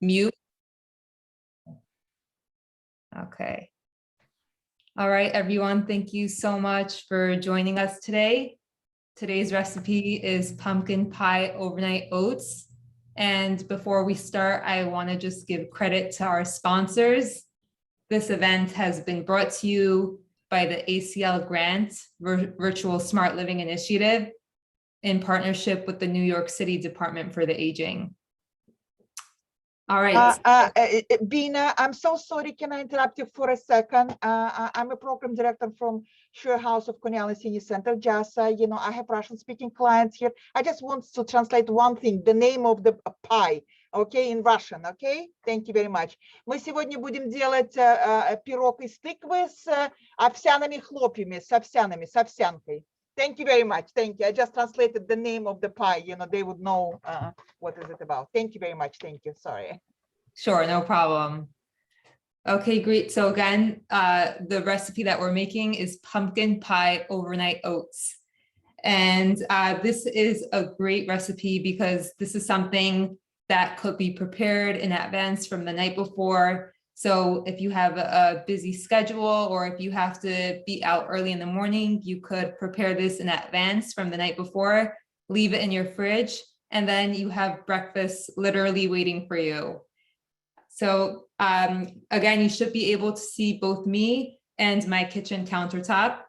mute. Okay. All right, everyone, thank you so much for joining us today. Today's recipe is pumpkin pie overnight oats. And before we start, I want to just give credit to our sponsors. This event has been brought to you by the ACL Grant Virtual Smart Living Initiative in partnership with the New York City Department for the Aging. All right. Bina, I'm so sorry. Can I interrupt you for a second? I'm a program director from Shore House of Cornell Senior Center, JASA. You know, I have Russian-speaking clients here. I just want to translate one thing, the name of the pie, okay, in Russian, okay? Thank you very much. Мы сегодня будем делать пирог из тыквы с овсяными хлопьями, с овсянкой. Thank you very much. Thank you. I just translated the name of the pie. You know, they would know what is it about. Thank you very much. Thank you. Sorry. Sure, no problem. Okay, great. So again, the recipe that we're making is pumpkin pie overnight oats. And this is a great recipe because this is something that could be prepared in advance from the night before. So if you have a busy schedule or if you have to be out early in the morning, you could prepare this in advance from the night before, leave it in your fridge, and then you have breakfast literally waiting for you. So again, you should be able to see both me and my kitchen countertop.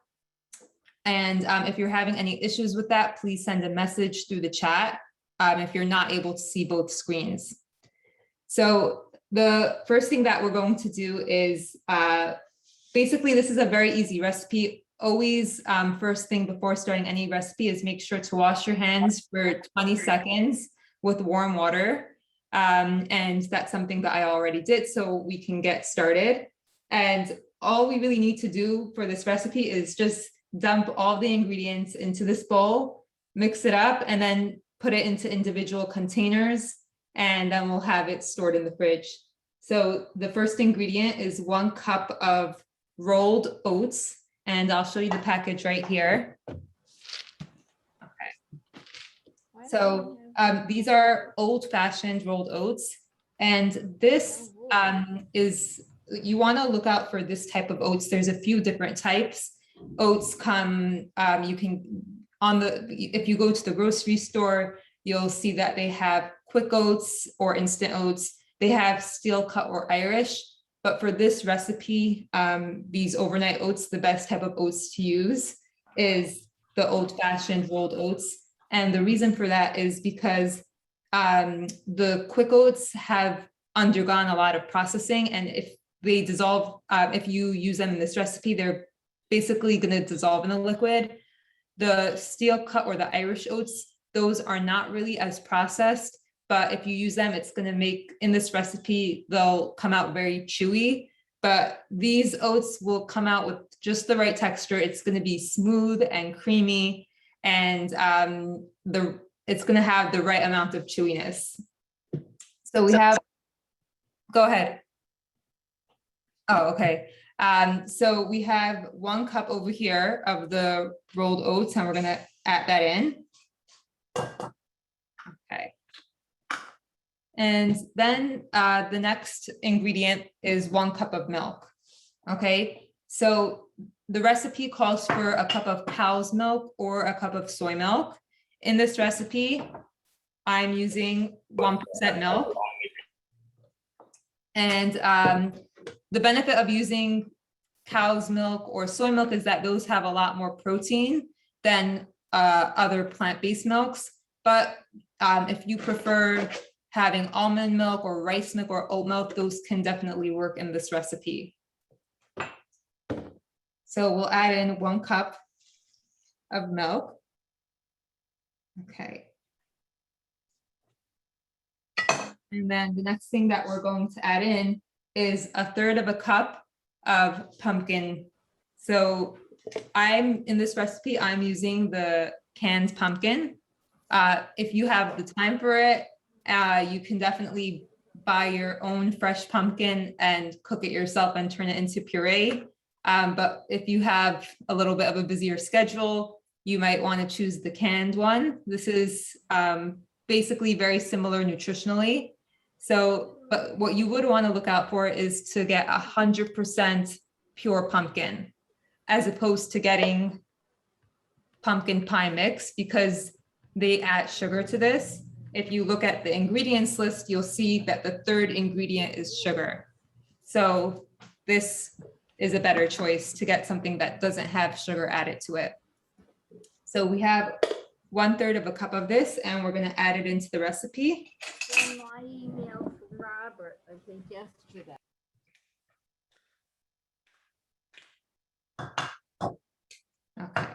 And if you're having any issues with that, please send a message through the chat if you're not able to see both screens. So the first thing that we're going to do is basically this is a very easy recipe. Always first thing before starting any recipe is make sure to wash your hands for 20 seconds with warm water. And that's something that I already did, so we can get started. And all we really need to do for this recipe is just dump all the ingredients into this bowl, mix it up, and then put it into individual containers, and then we'll have it stored in the fridge. So the first ingredient is 1 cup of rolled oats, and I'll show you the package right here. Okay. So these are old-fashioned rolled oats, and this is, you want to look out for this type of oats. There's a few different types. Oats come, you can, if you go to the grocery store, you'll see that they have quick oats or instant oats. They have steel cut or Irish, but for this recipe, these overnight oats, the best type of oats to use is the old-fashioned rolled oats. And the reason for that is because the quick oats have undergone a lot of processing, and if they dissolve, if you use them in this recipe, they're basically going to dissolve in the liquid. The steel cut or the Irish oats, those are not really as processed, but if you use them, it's going to make, in this recipe, they'll come out very chewy. But these oats will come out with just the right texture. It's going to be smooth and creamy, and it's going to have the right amount of chewiness. So we have, go ahead. Oh, okay. So we have 1 cup over here of the rolled oats, and we're going to add that in. Okay. And then the next ingredient is 1 cup of milk. Okay, so the recipe calls for a cup of cow's milk or a cup of soy milk. In this recipe, I'm using 1% milk. And the benefit of using cow's milk or soy milk is that those have a lot more protein than other plant-based milks. But if you prefer having almond milk or rice milk or oat milk, those can definitely work in this recipe. So we'll add in 1 cup of milk. Okay. And then the next thing that we're going to add in is 1/3 cup of pumpkin. So in this recipe, I'm using the canned pumpkin. If you have the time for it, you can definitely buy your own fresh pumpkin and cook it yourself and turn it into puree. But if you have a little bit of a busier schedule, you might want to choose the canned one. This is basically very similar nutritionally. So, but what you would want to look out for is to get 100% pure pumpkin, as opposed to getting pumpkin pie mix, because they add sugar to this. If you look at the ingredients list, you'll see that the third ingredient is sugar. So this is a better choice to get something that doesn't have sugar added to it. So we have 1/3 of a cup of this, and we're going to add it into the recipe. In my email from Robert, I think yesterday. Okay.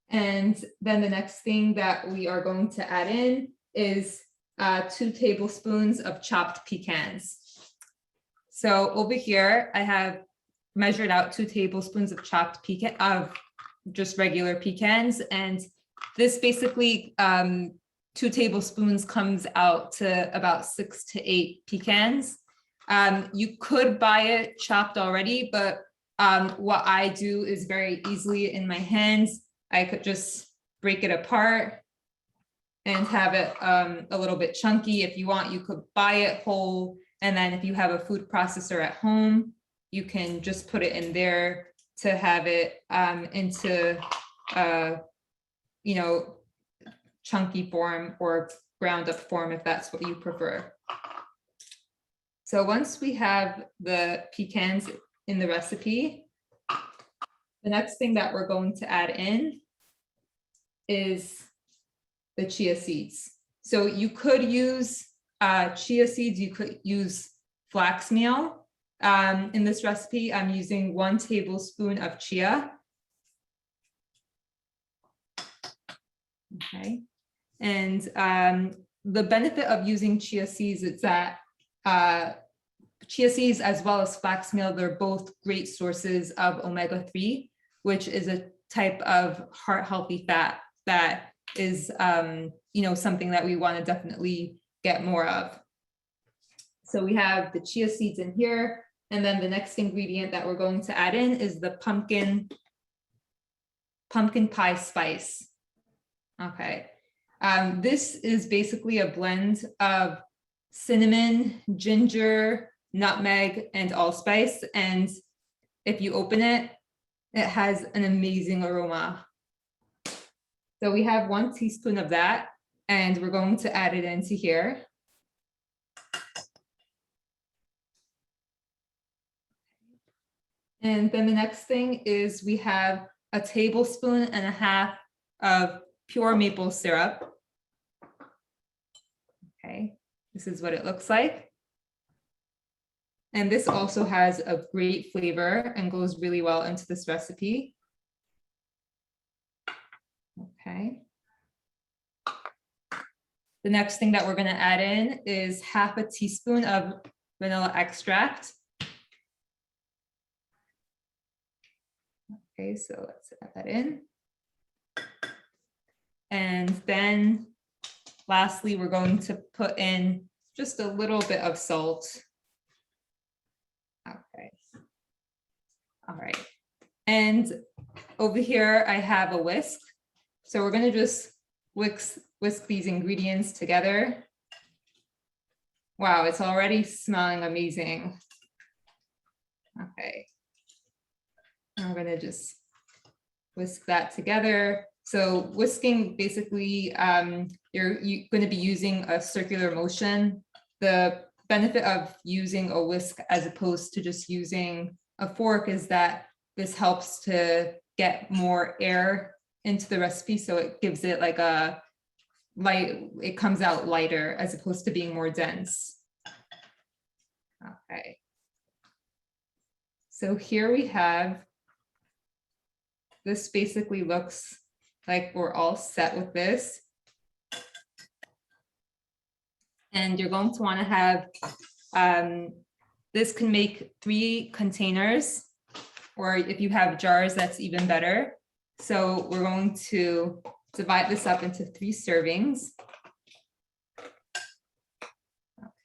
And then the next thing that we are going to add in is 2 tablespoons of chopped pecans. So over here, I have measured out 2 tablespoons of chopped pecan, of just regular pecans. And this basically, 2 tablespoons comes out to about 6 to 8 pecans. You could buy it chopped already, but what I do is very easily in my hands. I could just break it apart and have it a little bit chunky. If you want, you could buy it whole. And then if you have a food processor at home, you can just put it in there to have it into, you know, chunky form or ground up form, if that's what you prefer. So once we have the pecans in the recipe, the next thing that we're going to add in is the chia seeds. So you could use chia seeds, you could use flax meal. In this recipe, I'm using 1 tablespoon of chia. Okay. And the benefit of using chia seeds is that chia seeds as well as flax meal, they're both great sources of omega-3, which is a type of heart healthy fat that is you know, something that we want to definitely get more of. So we have the chia seeds in here, and then the next ingredient that we're going to add in is the pumpkin pie spice. Okay, this is basically a blend of cinnamon, ginger, nutmeg, and allspice. And if you open it, it has an amazing aroma. So we have 1 teaspoon of that, and we're going to add it into here. And then the next thing is we have 1.5 tablespoons of pure maple syrup. Okay, this is what it looks like. And this also has a great flavor and goes really well into this recipe. Okay. The next thing that we're going to add in is 1/2 teaspoon of vanilla extract. Okay, so let's add that in. And then lastly, we're going to put in just a little bit of salt. Okay. All right. And over here, I have a whisk. So we're going to just whisk these ingredients together. Wow, it's already smelling amazing. Okay. I'm going to just whisk that together. So whisking, basically, you're going to be using a circular motion. The benefit of using a whisk as opposed to just using a fork is that this helps to get more air into the recipe. So it gives it like a light, it comes out lighter as opposed to being more dense. Okay. So here we have, this basically looks like we're all set with this. And you're going to want to have, this can make 3 containers, or if you have jars, that's even better. So we're going to divide this up into 3 servings.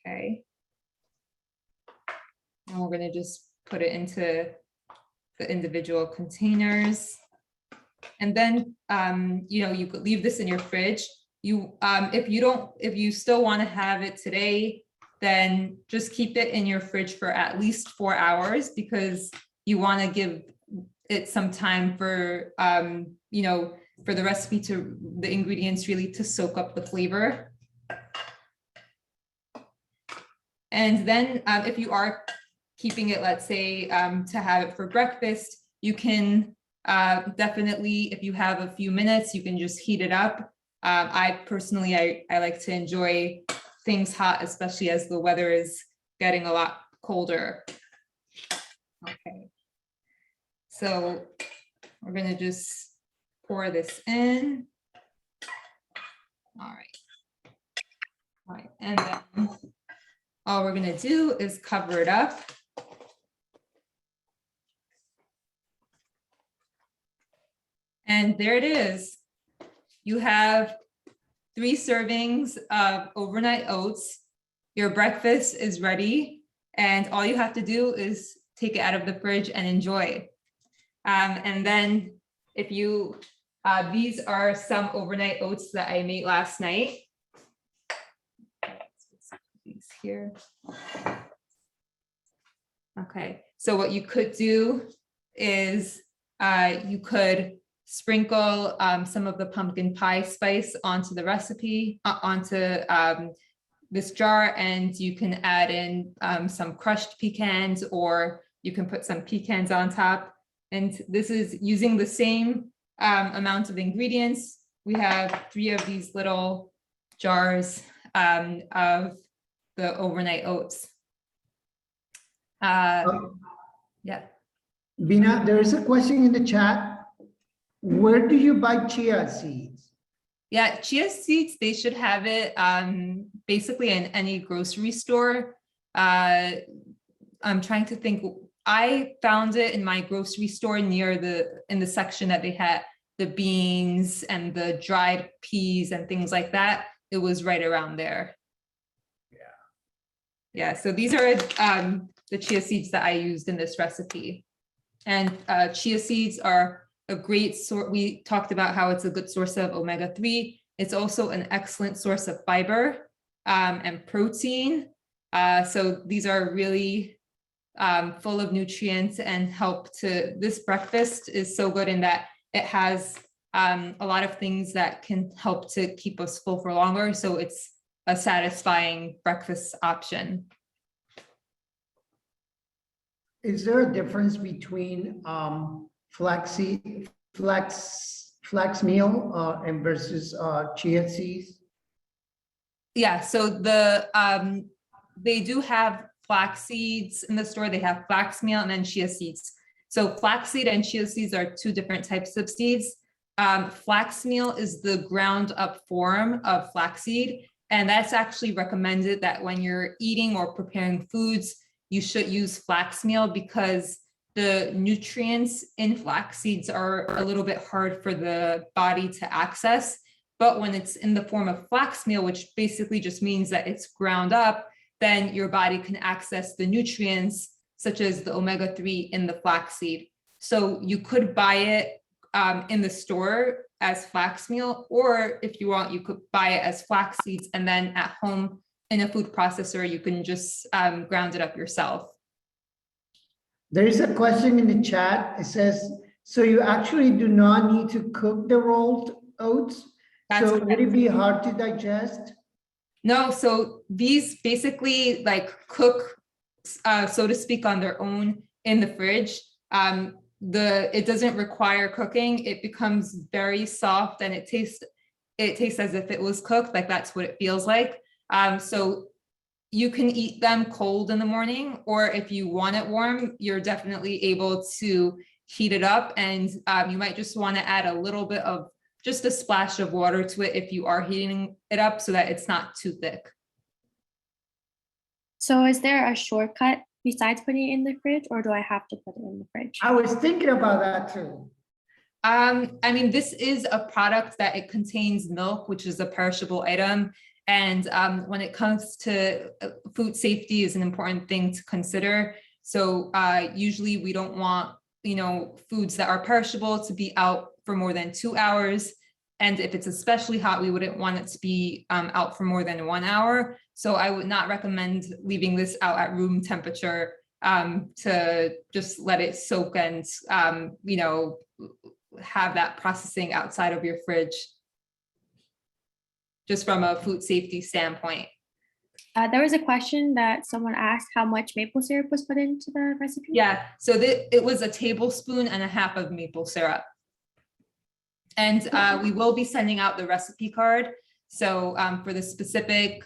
Okay. And we're going to just put it into the individual containers. And then, you could leave this in your fridge. If you still want to have it today, then just keep it in your fridge for at least 4 hours, because you want to give it some time for, for the recipe the ingredients really to soak up the flavor. And then if you are keeping it, let's say, to have it for breakfast, you can definitely, if you have a few minutes, you can just heat it up. I personally, I like to enjoy things hot, especially as the weather is getting a lot colder. Okay. So we're gonna just pour this in. All right. All right, and then all we're gonna do is cover it up. And there it is. You have 3 servings of overnight oats. Your breakfast is ready, and all you have to do is take it out of the fridge and enjoy. And then if you, these are some overnight oats that I made last night. These here. Okay, so what you could do is you could sprinkle some of the pumpkin pie spice onto the recipe, onto this jar, and you can add in some crushed pecans, or you can put some pecans on top. And this is using the same amount of ingredients. We have 3 of these little jars of the overnight oats. Yeah. Bina, there is a question in the chat. Where do you buy chia seeds? Yeah, chia seeds, they should have it basically in any grocery store. I'm trying to think. I found it in my grocery store in the section that they had the beans and the dried peas and things like that. It was right around there. Yeah, so these are the chia seeds that I used in this recipe. And chia seeds are a great source. We talked about how it's a good source of omega-3. It's also an excellent source of fiber and protein. So these are really full of nutrients and this breakfast is so good in that it has a lot of things that can help to keep us full for longer. So it's a satisfying breakfast option. Is there a difference between flax meal and versus chia seeds? Yeah, so they do have flax seeds in the store. They have flax meal and then chia seeds. So flaxseed and chia seeds are 2 different types of seeds. Flax meal is the ground up form of flaxseed, and that's actually recommended that when you're eating or preparing foods, you should use flax meal because the nutrients in flax seeds are a little bit hard for the body to access. But when it's in the form of flax meal, which basically just means that it's ground up, then your body can access the nutrients such as the omega-3 in the flaxseed. So you could buy it in the store as flax meal, or if you want, you could buy it as flax seeds, and then at home in a food processor, you can just ground it up yourself. There is a question in the chat. It says, so you actually do not need to cook the rolled oats? That's so correct. Would it be hard to digest? No, so these basically like cook, so to speak, on their own in the fridge. It doesn't require cooking. It becomes very soft and it tastes as if it was cooked. Like that's what it feels like. So you can eat them cold in the morning, or if you want it warm, you're definitely able to heat it up, and you might just want to add a little bit of just a splash of water to it if you are heating it up so that it's not too thick. So is there a shortcut besides putting it in the fridge, or do I have to put it in the fridge? I was thinking about that too. I mean, this is a product that it contains milk, which is a perishable item. And when it comes to food safety is an important thing to consider. So usually we don't want, foods that are perishable to be out for more than 2 hours. And if it's especially hot, we wouldn't want it to be out for more than 1 hour. So I would not recommend leaving this out at room temperature to just let it soak and, you know, have that processing outside of your fridge, just from a food safety standpoint. There was a question that someone asked how much maple syrup was put into the recipe. Yeah, so it was a tablespoon and a half of maple syrup. And we will be sending out the recipe card. So for the specific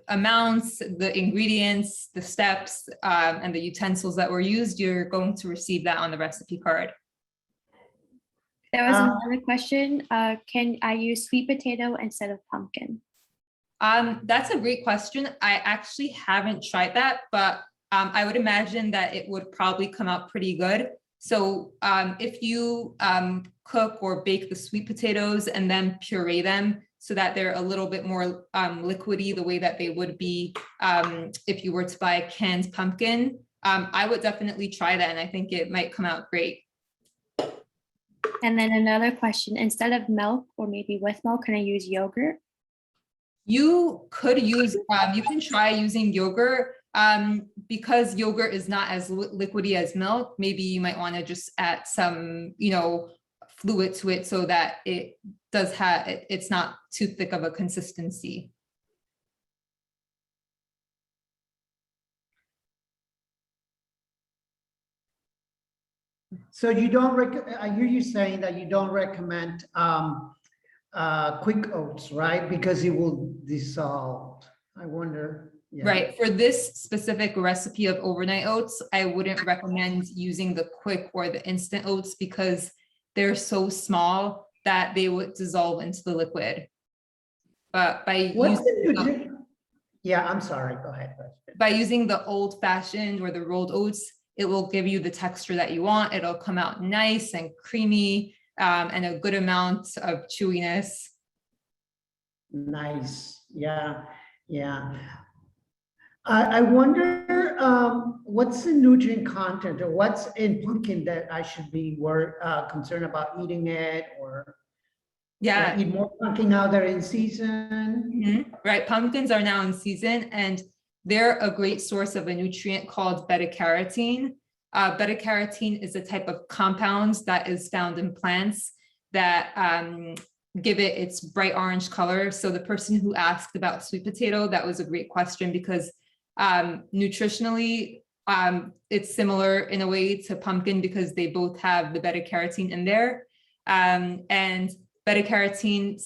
amounts, the ingredients, the steps, and the utensils that were used, you're going to receive that on the recipe card. There was another question. Can I use sweet potato instead of pumpkin? That's a great question. I actually haven't tried that, but I would imagine that it would probably come out pretty good. So if you cook or bake the sweet potatoes and then puree them so that they're a little bit more liquidy, the way that they would be if you were to buy a canned pumpkin, I would definitely try that, and I think it might come out great. And then another question, instead of milk or maybe with milk, can I use yogurt? You could use, you can try using yogurt. Because yogurt is not as liquidy as milk, maybe you might want to just add some, you know, fluid to it so that it does have, it's not too thick of a consistency. So you don't I hear you saying that you don't recommend quick oats, right? Because it will dissolve. I wonder. Yeah. Right. For this specific recipe of overnight oats, I wouldn't recommend using the quick or the instant oats because they're so small that they would dissolve into the liquid. But by yeah, I'm sorry. Go ahead. By using the old fashioned or the rolled oats, it will give you the texture that you want. It'll come out nice and creamy and a good amount of chewiness. Nice. Yeah. Yeah. I wonder what's the nutrient content or what's in pumpkin that I should be concerned about eating it, or yeah, eat more pumpkin now they're in season. Mm-hmm. Right. Pumpkins are now in season and they're a great source of a nutrient called beta-carotene. Beta-carotene is a type of compound that is found in plants that give it its bright orange color. So the person who asked about sweet potato, that was a great question because nutritionally, it's similar in a way to pumpkin because they both have the beta-carotene in there. And beta-carotene,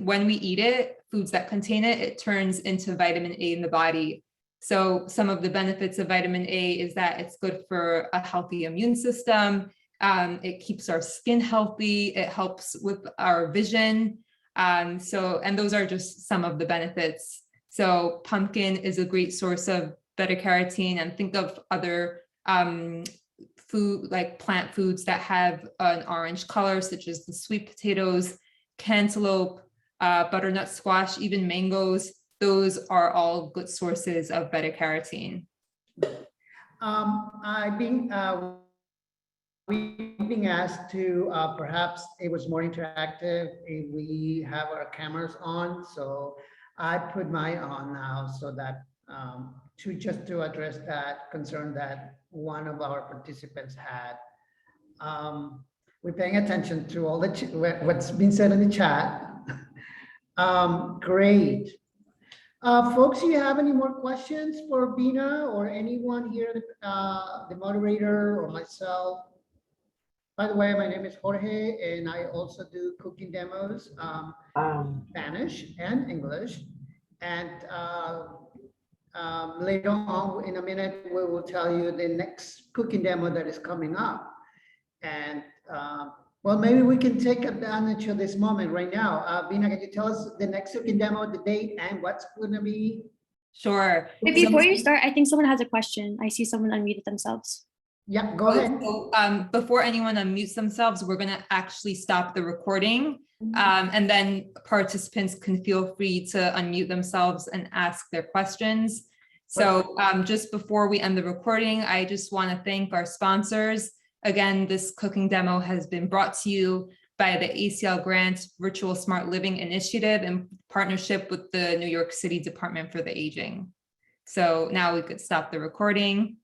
when we eat it, foods that contain it, it turns into vitamin A in the body. So some of the benefits of vitamin A is that it's good for a healthy immune system. It keeps our skin healthy. It helps with our vision. And those are just some of the benefits. So pumpkin is a great source of beta-carotene, and think of other food, like plant foods that have an orange color, such as the sweet potatoes, cantaloupe, butternut squash, even mangoes. Those are all good sources of beta-carotene. We've been asked to perhaps it was more interactive if we have our cameras on. So I put mine on now so that to address that concern that one of our participants had. We're paying attention to all what's been said in the chat. Great. Folks, do you have any more questions for Bina or anyone here, the moderator or myself? By the way, my name is Jorge, and I also do cooking demos, Spanish and English. And later on, in a minute, we will tell you the next cooking demo that is coming up. And well, maybe we can take advantage of this moment right now. Bina, can you tell us the next cooking demo, the date, and what's going to be? Sure. But before you start, I think someone has a question. I see someone unmuted themselves. Yeah, go ahead. So, before anyone unmutes themselves, we're going to actually stop the recording. And then participants can feel free to unmute themselves and ask their questions. So just before we end the recording, I just want to thank our sponsors, Again, this cooking demo has been brought to you by the ACL Grant Virtual Smart Living Initiative in partnership with the New York City Department for the Aging. So now we could stop the recording.